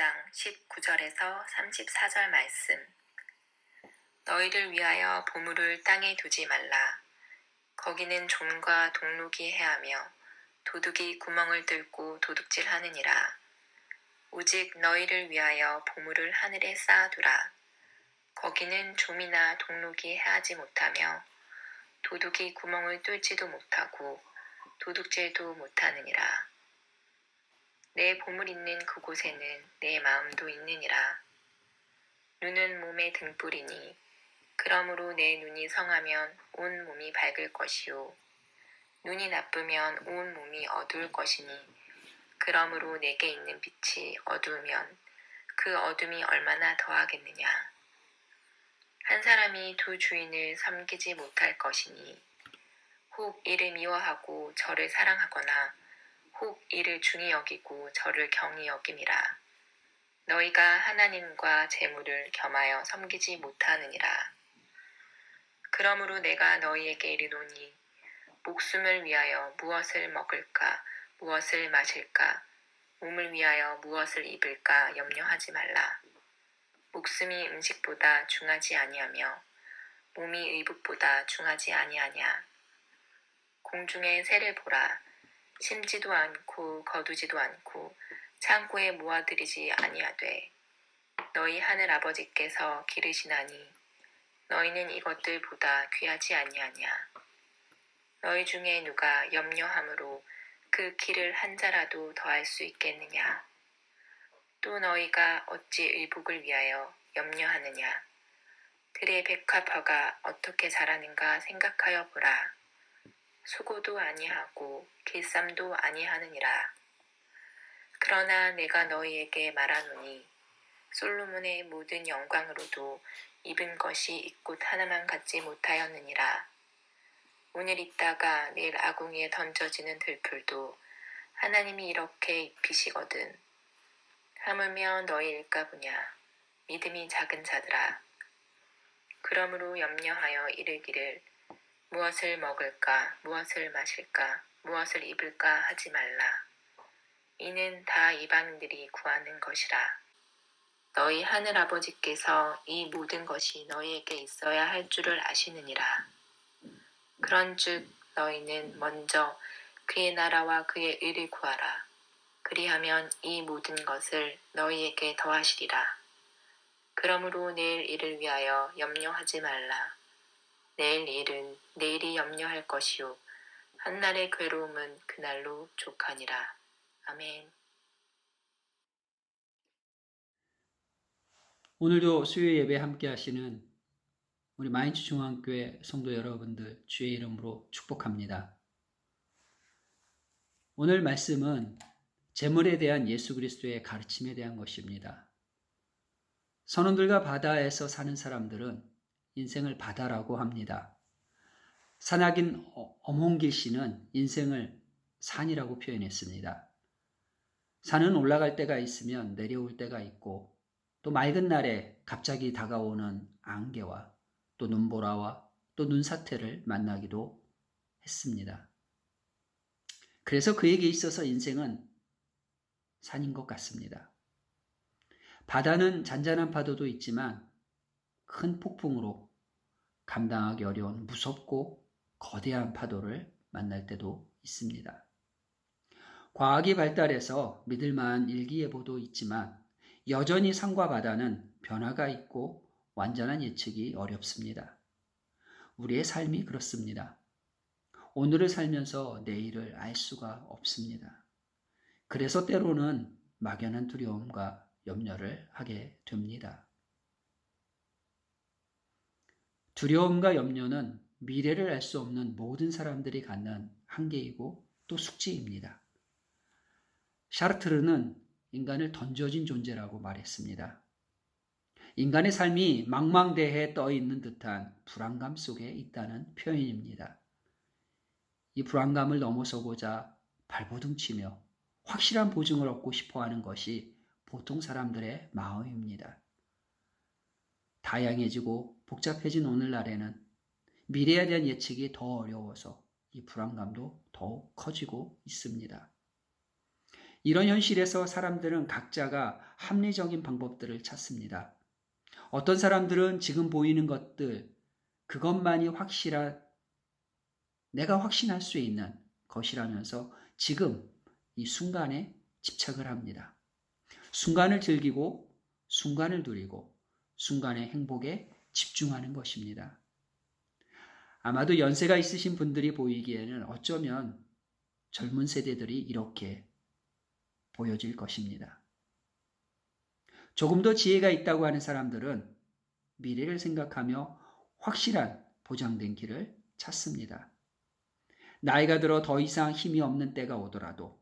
6장 19절에서 34절 말씀. 너희를 위하여 보물을 땅에 두지 말라. 거기는 좀과 동록이 해하며 도둑이 구멍을 뚫고 도둑질하느니라. 오직 너희를 위하여 보물을 하늘에 쌓아두라. 거기는 좀이나 동록이 해하지 못하며 도둑이 구멍을 뚫지도 못하고 도둑질도 못하느니라. 내 보물 있는 그곳에는 내 마음도 있느니라. 눈은 몸의 등불이니 그러므로 내 눈이 성하면 온 몸이 밝을 것이요 눈이 나쁘면 온 몸이 어두울 것이니 그러므로 내게 있는 빛이 어두우면 그 어둠이 얼마나 더하겠느냐. 한 사람이 두 주인을 섬기지 못할 것이니 혹 이를 미워하고 저를 사랑하거나 혹 이를 중히 여기고 저를 경히 여김이라. 너희가 하나님과 재물을 겸하여 섬기지 못하느니라. 그러므로 내가 너희에게 이르노니 목숨을 위하여 무엇을 먹을까 무엇을 마실까 몸을 위하여 무엇을 입을까 염려하지 말라. 목숨이 음식보다 중하지 아니하며 몸이 의복보다 중하지 아니하냐. 공중의 새를 보라. 심지도 않고 거두지도 않고 창고에 모아들이지 아니하되 너희 하늘 아버지께서 기르시나니 너희는 이것들보다 귀하지 아니하냐. 너희 중에 누가 염려함으로 그 길을 한 자라도 더할 수 있겠느냐. 또 너희가 어찌 의복을 위하여 염려하느냐. 들의 백합화가 어떻게 자라는가 생각하여 보라. 수고도 아니하고 길쌈도 아니하느니라. 그러나 내가 너희에게 말하노니 솔로몬의 모든 영광으로도 입은 것이 입꽃 하나만 갖지 못하였느니라. 오늘 입다가 내일 아궁이에 던져지는 들풀도 하나님이 이렇게 입히시거든. 하물며 너희일까 보냐. 믿음이 작은 자들아. 그러므로 염려하여 이르기를 무엇을 먹을까 무엇을 마실까 무엇을 입을까 하지 말라. 이는 다 이방인들이 구하는 것이라. 너희 하늘 아버지께서 이 모든 것이 너희에게 있어야 할 줄을 아시느니라. 그런즉 너희는 먼저 그의 나라와 그의 의를 구하라. 그리하면 이 모든 것을 너희에게 더하시리라. 그러므로 내일 일을 위하여 염려하지 말라. 내일 일은 내일이 염려할 것이요 한날의 괴로움은 그날로 족하니라. 아멘. 오늘도 수요 예배 함께 하시는 우리 마인츠 중앙교회 성도 여러분들 주의 이름으로 축복합니다. 오늘 말씀은 재물에 대한 예수 그리스도의 가르침에 대한 것입니다. 선원들과 바다에서 사는 사람들은 인생을 바다라고 합니다. 산악인 엄홍길 씨는 인생을 산이라고 표현했습니다. 산은 올라갈 때가 있으면 내려올 때가 있고 또 맑은 날에 갑자기 다가오는 안개와 또 눈보라와 또 눈사태를 만나기도 했습니다. 그래서 그에게 있어서 인생은 산인 것 같습니다. 바다는 잔잔한 파도도 있지만 큰 폭풍으로 감당하기 어려운 무섭고 거대한 파도를 만날 때도 있습니다. 과학이 발달해서 믿을 만한 일기예보도 있지만 여전히 산과 바다는 변화가 있고 완전한 예측이 어렵습니다. 우리의 삶이 그렇습니다. 오늘을 살면서 내일을 알 수가 없습니다. 그래서 때로는 막연한 두려움과 염려를 하게 됩니다. 두려움과 염려는 미래를 알 수 없는 모든 사람들이 갖는 한계이고 또 숙제입니다. 샤르트르는 인간을 던져진 존재라고 말했습니다. 인간의 삶이 망망대해에 떠 있는 듯한 불안감 속에 있다는 표현입니다. 이 불안감을 넘어서고자 발버둥치며 확실한 보증을 얻고 싶어하는 것이 보통 사람들의 마음입니다. 다양해지고 복잡해진 오늘날에는 미래에 대한 예측이 더 어려워서 이 불안감도 더욱 커지고 있습니다. 이런 현실에서 사람들은 각자가 합리적인 방법들을 찾습니다. 어떤 사람들은 지금 보이는 것들, 그것만이 내가 확신할 수 있는 것이라면서 지금 이 순간에 집착을 합니다. 순간을 즐기고, 순간을 누리고, 순간의 행복에 집중하는 것입니다. 아마도 연세가 있으신 분들이 보이기에는 어쩌면 젊은 세대들이 이렇게 보여질 것입니다. 조금 더 지혜가 있다고 하는 사람들은 미래를 생각하며 확실한 보장된 길을 찾습니다. 나이가 들어 더 이상 힘이 없는 때가 오더라도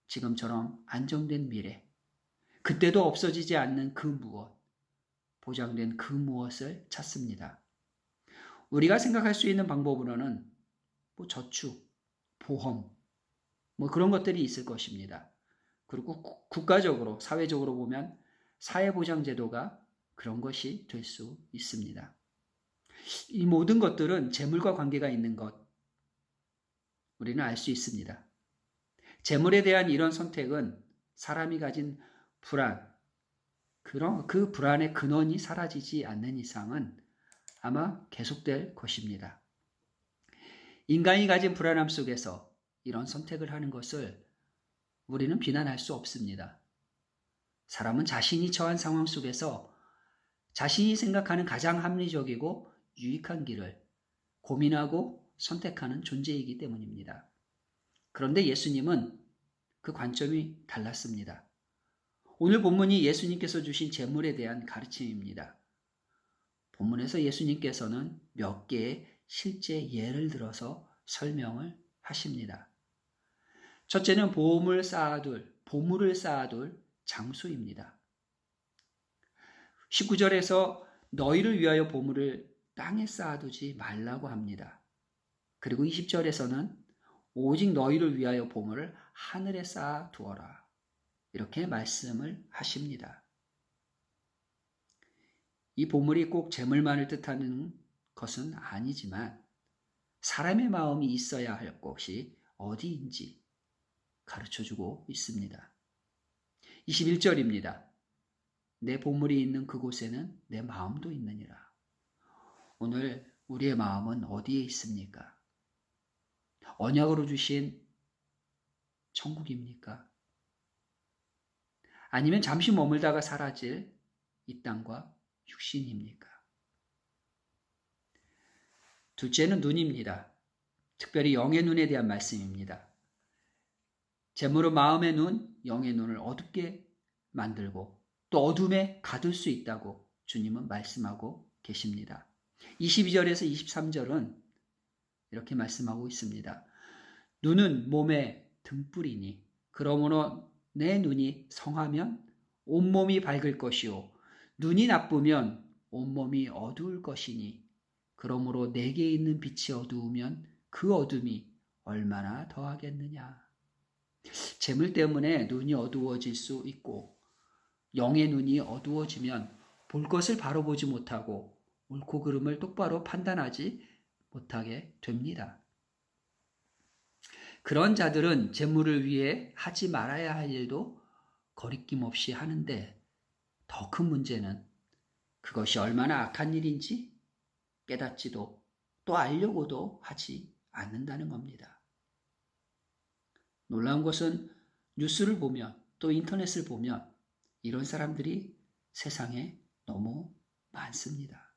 지금처럼 안정된 미래, 그때도 없어지지 않는 그 무엇, 보장된 그 무엇을 찾습니다. 우리가 생각할 수 있는 방법으로는 저축, 보험, 그런 것들이 있을 것입니다. 그리고 국가적으로, 사회적으로 보면 사회보장제도가 그런 것이 될 수 있습니다. 이 모든 것들은 재물과 관계가 있는 것, 우리는 알 수 있습니다. 재물에 대한 이런 선택은 사람이 가진 불안, 그 불안의 근원이 사라지지 않는 이상은 아마 계속될 것입니다. 인간이 가진 불안함 속에서 이런 선택을 하는 것을 우리는 비난할 수 없습니다. 사람은 자신이 처한 상황 속에서 자신이 생각하는 가장 합리적이고 유익한 길을 고민하고 선택하는 존재이기 때문입니다. 그런데 예수님은 그 관점이 달랐습니다. 오늘 본문이 예수님께서 주신 재물에 대한 가르침입니다. 본문에서 예수님께서는 몇 개의 실제 예를 들어서 설명을 하십니다. 첫째는 보물을 쌓아둘 장소입니다. 19절에서 너희를 위하여 보물을 땅에 쌓아두지 말라고 합니다. 그리고 20절에서는 오직 너희를 위하여 보물을 하늘에 쌓아두어라. 이렇게 말씀을 하십니다. 이 보물이 꼭 재물만을 뜻하는 것은 아니지만 사람의 마음이 있어야 할 곳이 어디인지 가르쳐주고 있습니다. 21절입니다. 내 보물이 있는 그곳에는 내 마음도 있느니라. 오늘 우리의 마음은 어디에 있습니까? 언약으로 주신 천국입니까? 아니면 잠시 머물다가 사라질 이 땅과 육신입니까? 둘째는 눈입니다. 특별히 영의 눈에 대한 말씀입니다. 재물은 마음의 눈, 영의 눈을 어둡게 만들고 또 어둠에 가둘 수 있다고 주님은 말씀하고 계십니다. 22절에서 23절은 이렇게 말씀하고 있습니다. 눈은 몸의 등불이니 그러므로 내 눈이 성하면 온몸이 밝을 것이요 눈이 나쁘면 온몸이 어두울 것이니 그러므로 내게 있는 빛이 어두우면 그 어둠이 얼마나 더하겠느냐. 재물 때문에 눈이 어두워질 수 있고 영의 눈이 어두워지면 볼 것을 바로 보지 못하고 옳고 그름을 똑바로 판단하지 못하게 됩니다. 그런 자들은 재물을 위해 하지 말아야 할 일도 거리낌 없이 하는데 더 큰 문제는 그것이 얼마나 악한 일인지 깨닫지도 또 알려고도 하지 않는다는 겁니다. 놀라운 것은 뉴스를 보면 또 인터넷을 보면 이런 사람들이 세상에 너무 많습니다.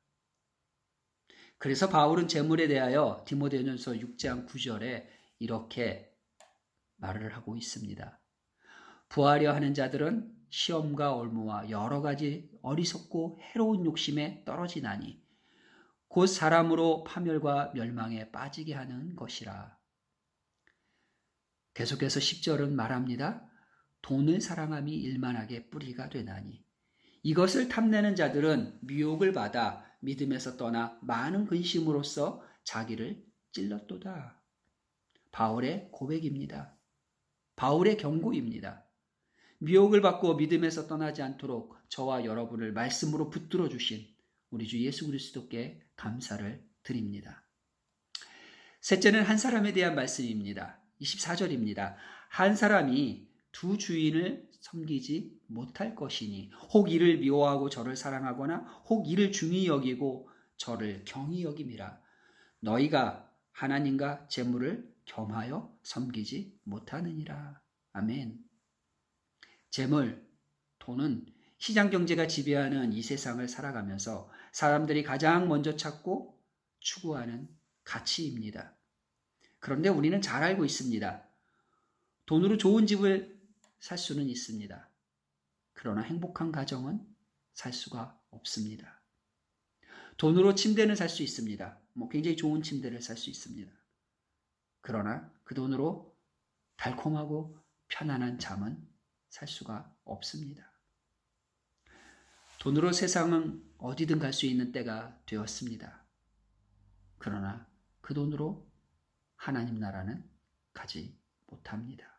그래서 바울은 재물에 대하여 디모데전서 6장 9절에 이렇게 말을 하고 있습니다. 부하려 하는 자들은 시험과 올무와 여러 가지 어리석고 해로운 욕심에 떨어지나니 곧 사람으로 파멸과 멸망에 빠지게 하는 것이라. 계속해서 10절은 말합니다. 돈을 사랑함이 일만하게 뿌리가 되나니 이것을 탐내는 자들은 미혹을 받아 믿음에서 떠나 많은 근심으로써 자기를 찔렀도다. 바울의 고백입니다. 바울의 경고입니다. 미혹을 받고 믿음에서 떠나지 않도록 저와 여러분을 말씀으로 붙들어 주신 우리 주 예수 그리스도께 감사를 드립니다. 셋째는 한 사람에 대한 말씀입니다. 24절입니다. 한 사람이 두 주인을 섬기지 못할 것이니 혹 이를 미워하고 저를 사랑하거나 혹 이를 중히 여기고 저를 경히 여김이라. 너희가 하나님과 재물을 겸하여 섬기지 못하느니라. 아멘. 재물, 돈은 시장 경제가 지배하는 이 세상을 살아가면서 사람들이 가장 먼저 찾고 추구하는 가치입니다. 그런데 우리는 잘 알고 있습니다. 돈으로 좋은 집을 살 수는 있습니다. 그러나 행복한 가정은 살 수가 없습니다. 돈으로 침대는 살 수 있습니다. 굉장히 좋은 침대를 살 수 있습니다. 그러나 그 돈으로 달콤하고 편안한 잠은 살 수가 없습니다. 돈으로 세상은 어디든 갈 수 있는 때가 되었습니다. 그러나 그 돈으로 하나님 나라는 가지 못합니다.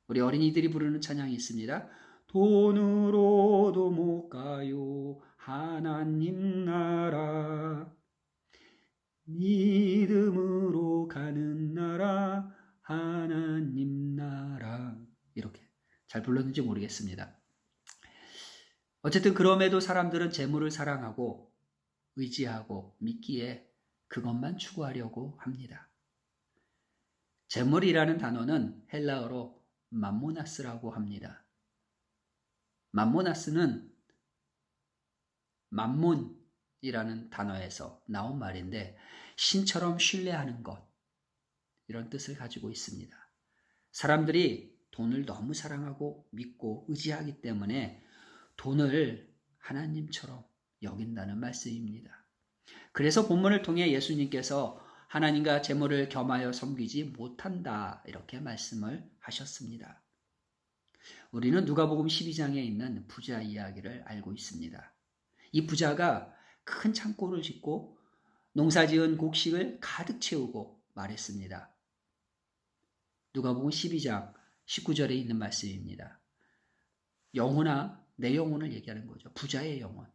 우리 어린이들이 부르는 찬양이 있습니다. 돈으로도 못 가요 하나님 나라, 믿음으로 가는 나라 하나님 나라. 이렇게 잘 불렀는지 모르겠습니다. 어쨌든 그럼에도 사람들은 재물을 사랑하고 의지하고 믿기에 그것만 추구하려고 합니다. 재물이라는 단어는 헬라어로 맘모나스라고 합니다. 맘모나스는 맘몬이라는 단어에서 나온 말인데 신처럼 신뢰하는 것, 이런 뜻을 가지고 있습니다. 사람들이 돈을 너무 사랑하고 믿고 의지하기 때문에 돈을 하나님처럼 여긴다는 말씀입니다. 그래서 본문을 통해 예수님께서 하나님과 재물을 겸하여 섬기지 못한다, 이렇게 말씀을 하셨습니다. 우리는 누가복음 12장에 있는 부자 이야기를 알고 있습니다. 이 부자가 큰 창고를 짓고 농사지은 곡식을 가득 채우고 말했습니다. 누가복음 12장 19절에 있는 말씀입니다. 영혼아, 내 영혼을 얘기하는 거죠. 부자의 영혼.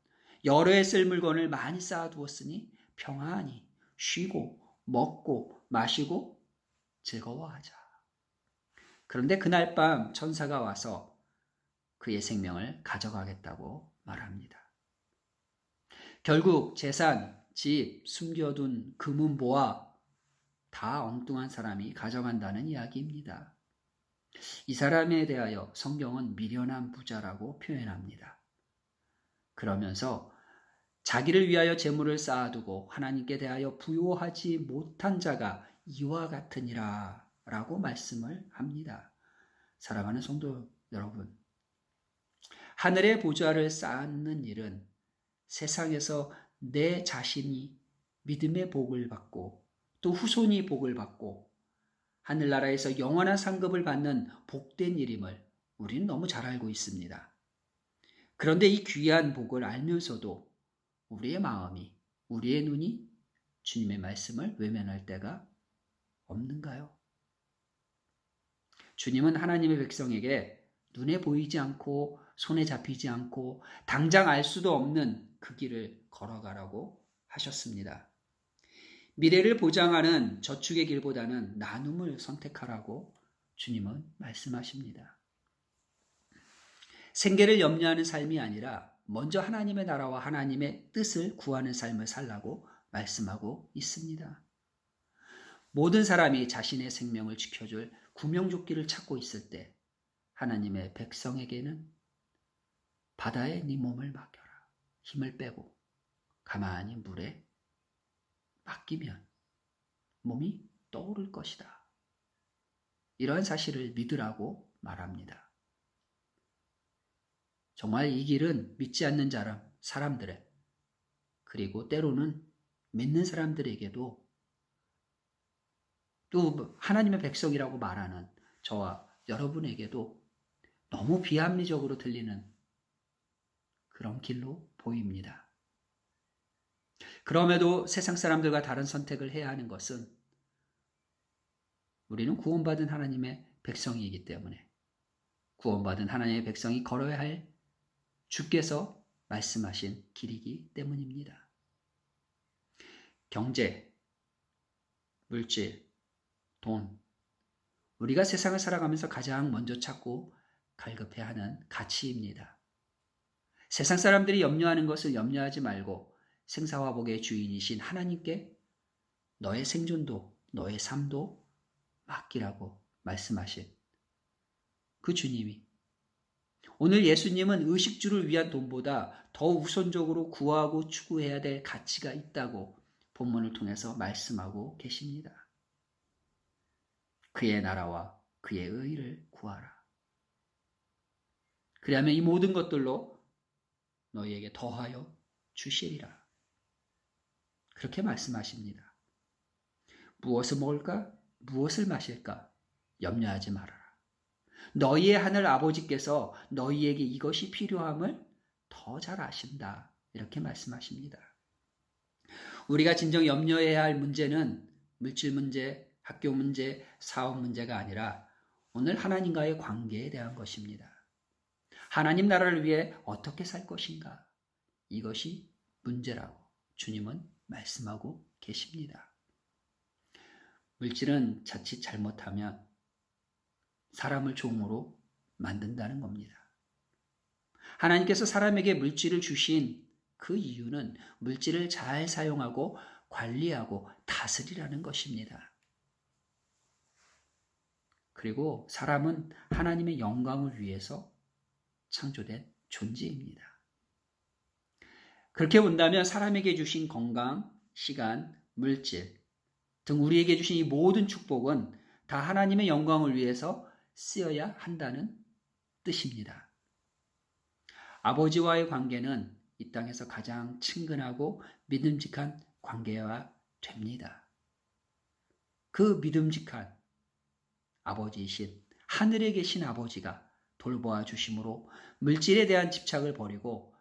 여러 해 쓸 물건을 많이 쌓아두었으니 평안히 쉬고 먹고 마시고 즐거워하자. 그런데 그날 밤 천사가 와서 그의 생명을 가져가겠다고 말합니다. 결국 재산, 집, 숨겨둔 금은 보화 다 엉뚱한 사람이 가져간다는 이야기입니다. 이 사람에 대하여 성경은 미련한 부자라고 표현합니다. 그러면서 자기를 위하여 재물을 쌓아두고 하나님께 대하여 부요하지 못한 자가 이와 같으니라 라고 말씀을 합니다. 사랑하는 성도 여러분, 하늘의 보좌를 쌓는 일은 세상에서 내 자신이 믿음의 복을 받고 또 후손이 복을 받고 하늘나라에서 영원한 상급을 받는 복된 일임을 우리는 너무 잘 알고 있습니다. 그런데 이 귀한 복을 알면서도 우리의 마음이, 우리의 눈이 주님의 말씀을 외면할 때가 없는가요? 주님은 하나님의 백성에게 눈에 보이지 않고 손에 잡히지 않고 당장 알 수도 없는 그 길을 걸어가라고 하셨습니다. 미래를 보장하는 저축의 길보다는 나눔을 선택하라고 주님은 말씀하십니다. 생계를 염려하는 삶이 아니라 먼저 하나님의 나라와 하나님의 뜻을 구하는 삶을 살라고 말씀하고 있습니다. 모든 사람이 자신의 생명을 지켜줄 구명조끼를 찾고 있을 때 하나님의 백성에게는 바다에 네 몸을 맡겨라. 힘을 빼고 가만히 물에 맡기면 몸이 떠오를 것이다. 이러한 사실을 믿으라고 말합니다. 정말 이 길은 믿지 않는 사람들의, 그리고 때로는 믿는 사람들에게도 또 하나님의 백성이라고 말하는 저와 여러분에게도 너무 비합리적으로 들리는 그런 길로 보입니다. 그럼에도 세상 사람들과 다른 선택을 해야 하는 것은 우리는 구원받은 하나님의 백성이기 때문에 구원받은 하나님의 백성이 걸어야 할 주께서 말씀하신 길이기 때문입니다. 경제, 물질, 돈, 우리가 세상을 살아가면서 가장 먼저 찾고 갈급해야 하는 가치입니다. 세상 사람들이 염려하는 것을 염려하지 말고 생사화복의 주인이신 하나님께 너의 생존도 너의 삶도 맡기라고 말씀하신 그 주님이 오늘 예수님은 의식주를 위한 돈보다 더 우선적으로 구하고 추구해야 될 가치가 있다고 본문을 통해서 말씀하고 계십니다. 그의 나라와 그의 의를 구하라. 그리하면 이 모든 것들로 너희에게 더하여 주시리라. 그렇게 말씀하십니다. 무엇을 먹을까? 무엇을 마실까? 염려하지 말아라. 너희의 하늘 아버지께서 너희에게 이것이 필요함을 더 잘 아신다. 이렇게 말씀하십니다. 우리가 진정 염려해야 할 문제는 물질 문제, 학교 문제, 사업 문제가 아니라 오늘 하나님과의 관계에 대한 것입니다. 하나님 나라를 위해 어떻게 살 것인가? 이것이 문제라고 주님은 말씀하고 계십니다. 물질은 자칫 잘못하면 사람을 종으로 만든다는 겁니다. 하나님께서 사람에게 물질을 주신 그 이유는 물질을 잘 사용하고 관리하고 다스리라는 것입니다. 그리고 사람은 하나님의 영광을 위해서 창조된 존재입니다. 그렇게 본다면 사람에게 주신 건강, 시간, 물질 등 우리에게 주신 이 모든 축복은 다 하나님의 영광을 위해서 쓰여야 한다는 뜻입니다. 아버지와의 관계는 이 땅에서 가장 친근하고 믿음직한 관계가 됩니다. 그 믿음직한 아버지이신 하늘에 계신 아버지가 돌보아 주심으로 물질에 대한 집착을 버리고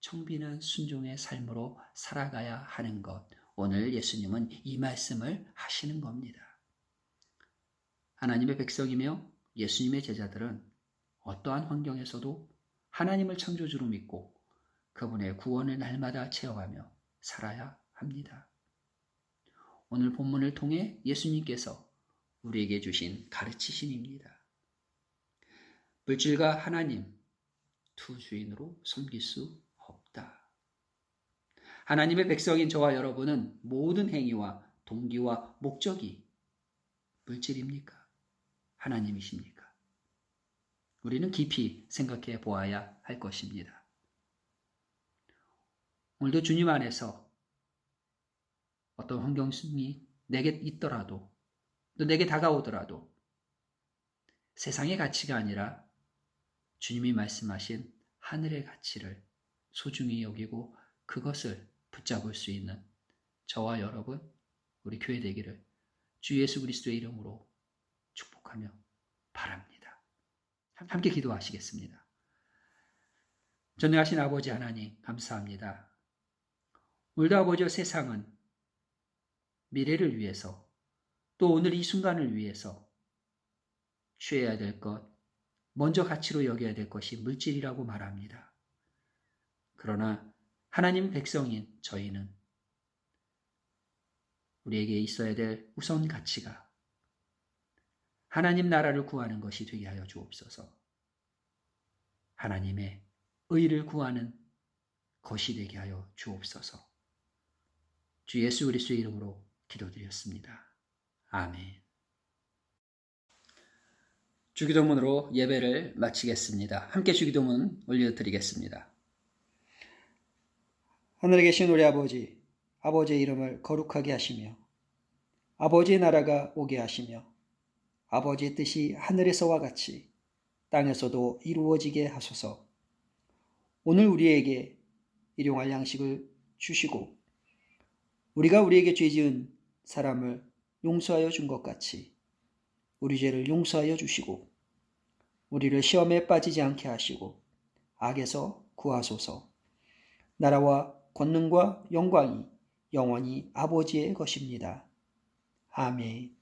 청빈한 순종의 삶으로 살아가야 하는 것. 오늘 예수님은 이 말씀을 하시는 겁니다. 하나님의 백성이며 예수님의 제자들은 어떠한 환경에서도 하나님을 창조주로 믿고 그분의 구원을 날마다 체험하며 살아야 합니다. 오늘 본문을 통해 예수님께서 우리에게 주신 가르치심입니다. 물질과 하나님 두 주인으로 섬길 수 없다. 하나님의 백성인 저와 여러분은 모든 행위와 동기와 목적이 물질입니까? 하나님이십니까? 우리는 깊이 생각해 보아야 할 것입니다. 오늘도 주님 안에서 어떤 환경이 내게 있더라도 또 내게 다가오더라도 세상의 가치가 아니라 주님이 말씀하신 하늘의 가치를 소중히 여기고 그것을 붙잡을 수 있는 저와 여러분, 우리 교회 되기를 주 예수 그리스도의 이름으로 축복하며 바랍니다. 함께 기도하시겠습니다. 전능하신 아버지 하나님 감사합니다. 오늘도 아버지와 세상은 미래를 위해서 또 오늘 이 순간을 위해서 취해야 될 것, 먼저 가치로 여겨야 될 것이 물질이라고 말합니다. 그러나 하나님 백성인 저희는 우리에게 있어야 될 우선 가치가 하나님 나라를 구하는 것이 되게 하여 주옵소서. 하나님의 의를 구하는 것이 되게 하여 주옵소서. 주 예수 그리스도의 이름으로 기도드렸습니다. 아멘. 주기도문으로 예배를 마치겠습니다. 함께 주기도문 올려드리겠습니다. 하늘에 계신 우리 아버지, 아버지의 이름을 거룩하게 하시며 아버지의 나라가 오게 하시며 아버지의 뜻이 하늘에서와 같이 땅에서도 이루어지게 하소서. 오늘 우리에게 일용할 양식을 주시고 우리가 우리에게 죄 지은 사람을 용서하여 준 것 같이 우리 죄를 용서하여 주시고 우리를 시험에 빠지지 않게 하시고 악에서 구하소서. 나라와 권능과 영광이 영원히 아버지의 것입니다. 아멘.